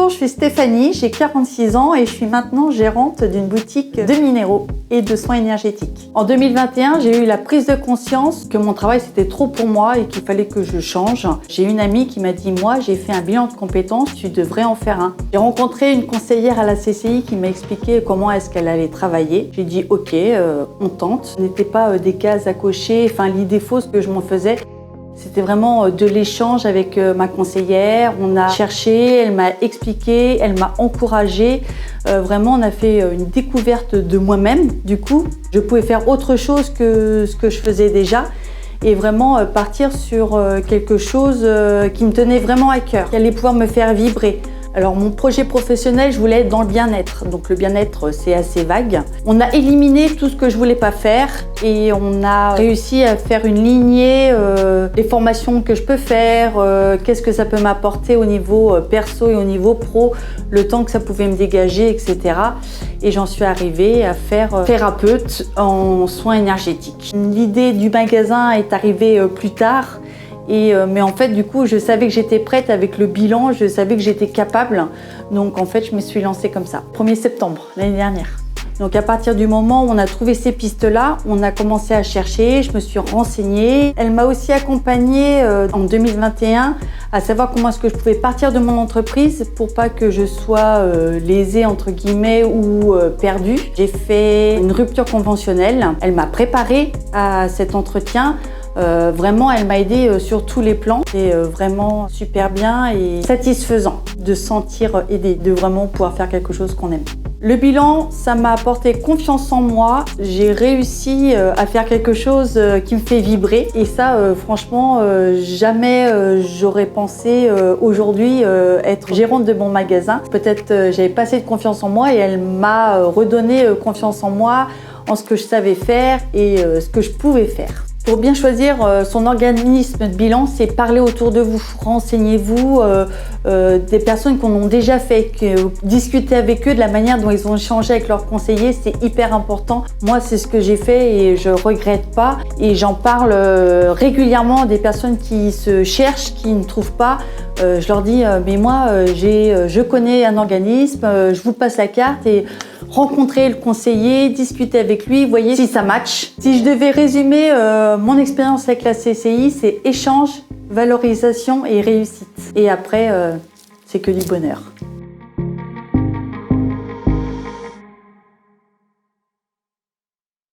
Bonjour, je suis Stéphanie, j'ai 46 ans et je suis maintenant gérante d'une boutique de minéraux et de soins énergétiques. En 2021, j'ai eu la prise de conscience que mon travail c'était trop pour moi et qu'il fallait que je change. J'ai une amie qui m'a dit « Moi, j'ai fait un bilan de compétences, tu devrais en faire un ». J'ai rencontré une conseillère à la CCI qui m'a expliqué comment est-ce qu'elle allait travailler. J'ai dit « Ok, on tente ». Ce n'était pas des cases à cocher, enfin l'idée fausse que je m'en faisais. C'était vraiment de l'échange avec ma conseillère. On a cherché, elle m'a expliqué, elle m'a encouragée. Vraiment, on a fait une découverte de moi-même. Du coup, je pouvais faire autre chose que ce que je faisais déjà et vraiment partir sur quelque chose qui me tenait vraiment à cœur, qui allait pouvoir me faire vibrer. Alors mon projet professionnel, je voulais être dans le bien-être. Donc le bien-être, c'est assez vague. On a éliminé tout ce que je voulais pas faire et on a réussi à faire une lignée des formations que je peux faire, qu'est-ce que ça peut m'apporter au niveau perso et au niveau pro, le temps que ça pouvait me dégager, etc. Et j'en suis arrivée à faire thérapeute en soins énergétiques. L'idée du magasin est arrivée plus tard. Mais en fait, du coup, je savais que j'étais prête avec le bilan, je savais que j'étais capable. Donc en fait, je me suis lancée comme ça. 1er septembre, l'année dernière. Donc à partir du moment où on a trouvé ces pistes-là, on a commencé à chercher, je me suis renseignée. Elle m'a aussi accompagnée en 2021 à savoir comment est-ce que je pouvais partir de mon entreprise pour pas que je sois lésée entre guillemets ou perdue. J'ai fait une rupture conventionnelle. Elle m'a préparée à cet entretien. Vraiment, elle m'a aidée sur tous les plans. C'est vraiment super bien et satisfaisant de se sentir aidée, de vraiment pouvoir faire quelque chose qu'on aime. Le bilan, ça m'a apporté confiance en moi. J'ai réussi à faire quelque chose qui me fait vibrer. Et ça, franchement, jamais j'aurais pensé aujourd'hui être gérante de mon magasin. Peut-être j'avais pas assez de confiance en moi et elle m'a redonné confiance en moi, en ce que je savais faire et ce que je pouvais faire. Pour bien choisir son organisme de bilan, c'est parler autour de vous. Renseignez-vous des personnes qui en ont déjà fait, discutez avec eux de la manière dont ils ont échangé avec leurs conseillers, c'est hyper important. Moi, c'est ce que j'ai fait et je regrette pas. Et j'en parle régulièrement des personnes qui se cherchent, qui ne trouvent pas. Je leur dis, mais moi, je connais un organisme, je vous passe la carte et rencontrer le conseiller, discuter avec lui, voyez si ça match. Si je devais résumer mon expérience avec la CCI, c'est échange, valorisation et réussite. Et après, c'est que du bonheur.